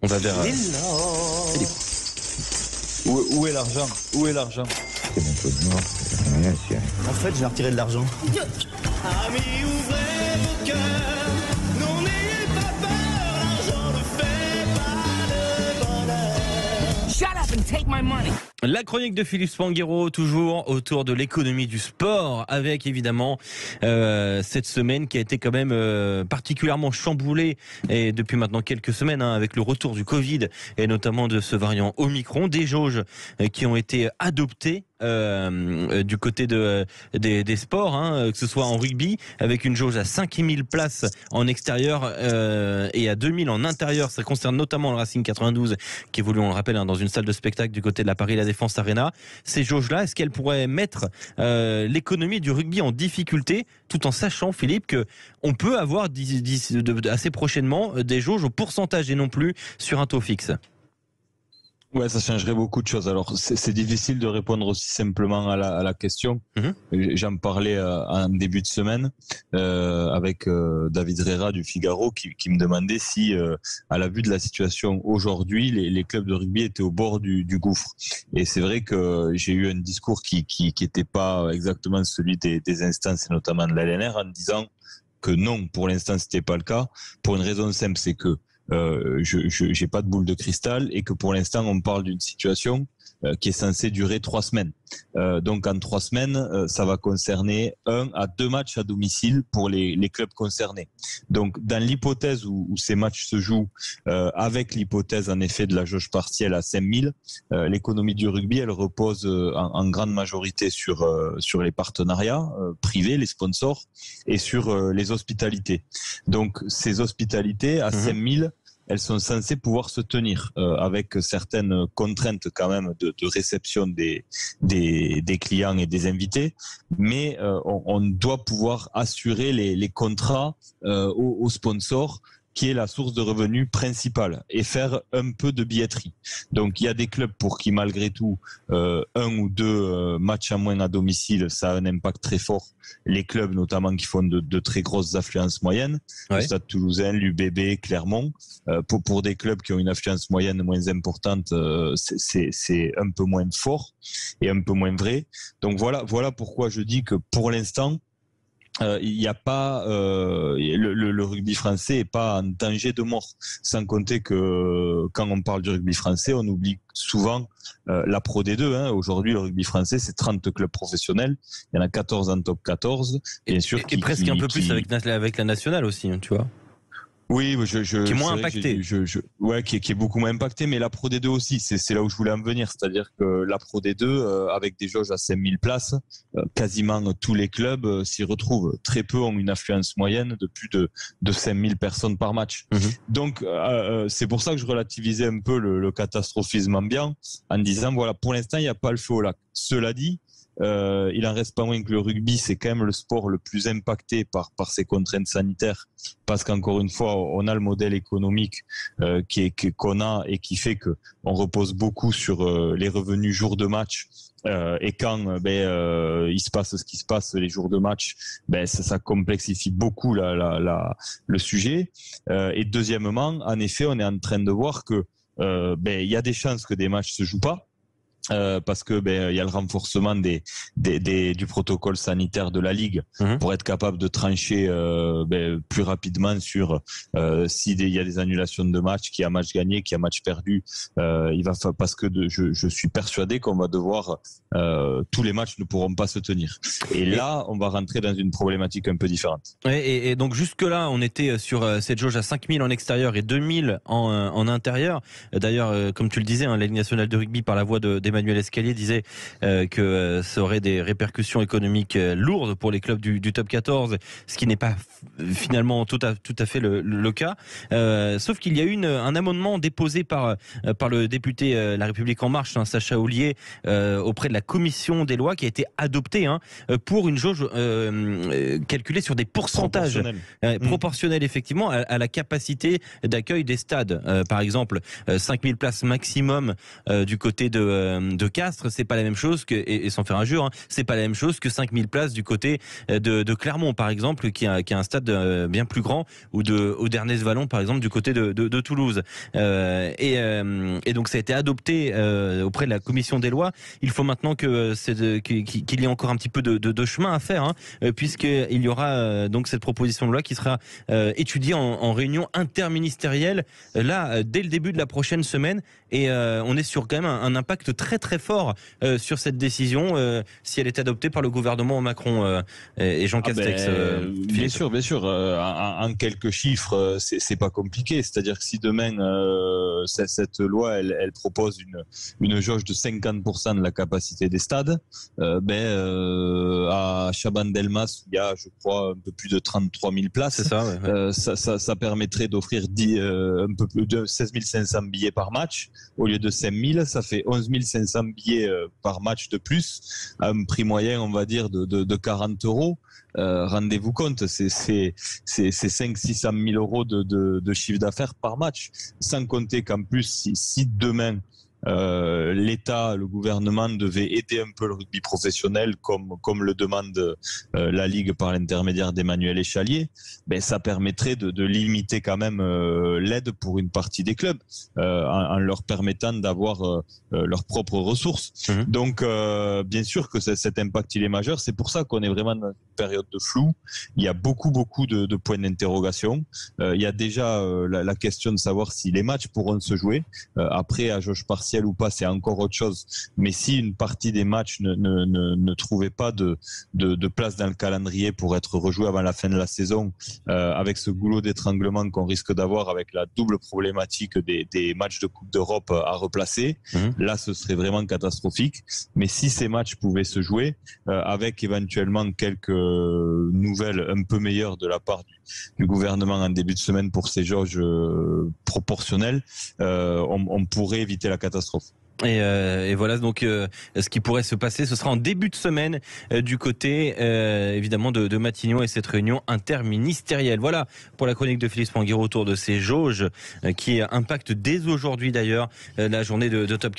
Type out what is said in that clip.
On va vers Philippe. Où est l'argent? Où est l'argent? C'est mon peu de mort. En fait, je vais retirer de l'argent. Amis, ouvrez vos cœurs, non n'ayez pas peur, l'argent ne fait pas le bonheur. Shut up and take my money. La chronique de Philippe Spanghero, toujours autour de l'économie du sport, avec évidemment cette semaine qui a été quand même particulièrement chamboulée, et depuis maintenant quelques semaines, avec le retour du Covid et notamment de ce variant Omicron, des jauges qui ont été adoptées du côté des sports, que ce soit en rugby, avec une jauge à 5000 places en extérieur et à 2000 en intérieur. Ça concerne notamment le Racing 92 qui évolue, on le rappelle, dans une salle de spectacle du côté de la Paris La Défense Arena. Ces jauges-là, est-ce qu'elles pourraient mettre l'économie du rugby en difficulté, tout en sachant, Philippe, que on peut avoir assez prochainement des jauges au pourcentage et non plus sur un taux fixe? Ouais, ça changerait beaucoup de choses. Alors, c'est difficile de répondre aussi simplement à la question. J'en parlais en début de semaine avec David Rera du Figaro qui me demandait si, à la vue de la situation aujourd'hui, les clubs de rugby étaient au bord du gouffre. Et c'est vrai que j'ai eu un discours qui était pas exactement celui des instances et notamment de la LNR en disant que non, pour l'instant, c'était pas le cas. Pour une raison simple, c'est que je j'ai pas de boule de cristal et que pour l'instant on parle d'une situation qui est censée durer 3 semaines. Donc en 3 semaines, ça va concerner 1 à 2 matchs à domicile pour les clubs concernés. Donc dans l'hypothèse où ces matchs se jouent, avec l'hypothèse en effet de la jauge partielle à 5000, l'économie du rugby elle repose en grande majorité sur les partenariats privés, les sponsors et sur les hospitalités. Donc ces hospitalités à 5000, elles sont censées pouvoir se tenir avec certaines contraintes quand même de réception des clients et des invités, mais on doit pouvoir assurer les contrats aux sponsors, qui est la source de revenus principale, et faire un peu de billetterie. Donc il y a des clubs pour qui malgré tout 1 ou 2 matchs à moins à domicile, ça a un impact très fort. Les clubs notamment qui font de très grosses affluences moyennes, le Stade Toulousain, l'UBB, Clermont, pour des clubs qui ont une affluence moyenne moins importante, c'est un peu moins fort et un peu moins vrai. Donc voilà pourquoi je dis que pour l'instant il n'y a pas le rugby français est pas en danger de mort, sans compter que quand on parle du rugby français, on oublie souvent la Pro D2. Aujourd'hui, le rugby français, c'est 30 clubs professionnels. Il y en a 14 en top 14. Bien sûr, et presque un peu plus avec la nationale aussi, tu vois. Oui, qui est moins impacté. Qui est beaucoup moins impacté, mais la Pro D2 aussi, c'est là où je voulais en venir. C'est-à-dire que la Pro D2, avec des jauges à 5000 places, quasiment tous les clubs s'y retrouvent. Très peu ont une affluence moyenne de plus de 5000 personnes par match. Donc, c'est pour ça que je relativisais un peu le catastrophisme ambiant en disant, voilà, pour l'instant, il n'y a pas le feu au lac. Cela dit, il en reste pas moins que le rugby, c'est quand même le sport le plus impacté par ces contraintes sanitaires, parce qu'encore une fois, on a le modèle économique qu'on a et qui fait que on repose beaucoup sur les revenus jour de match. Et quand il se passe ce qui se passe les jours de match, ça complexifie beaucoup le sujet. Et deuxièmement, en effet, on est en train de voir que il y a des chances que des matchs se jouent pas. Parce que il y a le renforcement du protocole sanitaire de la Ligue pour être capable de trancher plus rapidement sur s'il y a des annulations de matchs, qui a match gagné, qui a match perdu. Parce que je suis persuadé qu'on va devoir tous les matchs ne pourront pas se tenir. Et là, on va rentrer dans une problématique un peu différente. Et donc jusque là, on était sur cette jauge à 5000 en extérieur et 2000 en intérieur. D'ailleurs, comme tu le disais, la Ligue nationale de rugby par la voix d'Emmanuel Escalier disait que ça aurait des répercussions économiques lourdes pour les clubs du top 14, ce qui n'est pas finalement tout à fait le cas. Sauf qu'il y a eu un amendement déposé par le député La République En Marche, Sacha Houlié, auprès de la commission des lois, qui a été adopté pour une jauge calculée sur des pourcentages proportionnels effectivement à la capacité d'accueil des stades. Par exemple, 5000 places maximum du côté de de Castres, c'est pas la même chose que, et sans faire injure, hein, c'est pas la même chose que 5000 places du côté de Clermont, par exemple, qui a un stade bien plus grand, ou de Audernez-Vallon, par exemple, du côté de Toulouse. Et donc ça a été adopté auprès de la commission des lois. Il faut maintenant qu'il y ait encore un petit peu de chemin à faire, hein, puisqu'il y aura donc cette proposition de loi qui sera étudiée en réunion interministérielle là dès le début de la prochaine semaine. Et on est sur quand même un impact très très fort sur cette décision si elle est adoptée par le gouvernement Macron et Jean Castex. Bien sûr. En quelques chiffres, c'est pas compliqué. C'est-à-dire que si demain cette loi elle propose une jauge de 50% de la capacité des stades, à Chabannes-Delmas, il y a, je crois, un peu plus de 33 000 places. C'est ça, ouais. Ça permettrait d'offrir un peu plus de 16 500 billets par match au lieu de 5 000. Ça fait 11 500 billets par match de plus, à un prix moyen, on va dire, de 40 €. Rendez-vous compte, c'est 500-600 000 € de chiffre d'affaires par match. Sans compter qu'en plus, si demain l'État, le gouvernement devait aider un peu le rugby professionnel comme le demande la Ligue par l'intermédiaire d'Emmanuel Échalier, ça permettrait de limiter quand même l'aide pour une partie des clubs en leur permettant d'avoir leurs propres ressources. Donc bien sûr que cet impact il est majeur, c'est pour ça qu'on est vraiment dans une période de flou. Il y a beaucoup de points d'interrogation. Il y a déjà la question de savoir si les matchs pourront se jouer après à jauge partielle ou pas, c'est encore autre chose. Mais si une partie des matchs ne trouvait pas de place dans le calendrier pour être rejoué avant la fin de la saison, avec ce goulot d'étranglement qu'on risque d'avoir avec la double problématique des matchs de Coupe d'Europe à replacer, là ce serait vraiment catastrophique. Mais si ces matchs pouvaient se jouer, avec éventuellement quelques nouvelles un peu meilleures de la part du gouvernement en début de semaine pour ces jauges proportionnelles, on pourrait éviter la catastrophe. Et voilà donc ce qui pourrait se passer, ce sera en début de semaine du côté évidemment de Matignon et cette réunion interministérielle. Voilà pour la chronique de Philippe Spanghero autour de ces jauges qui impactent dès aujourd'hui d'ailleurs la journée de Top 14.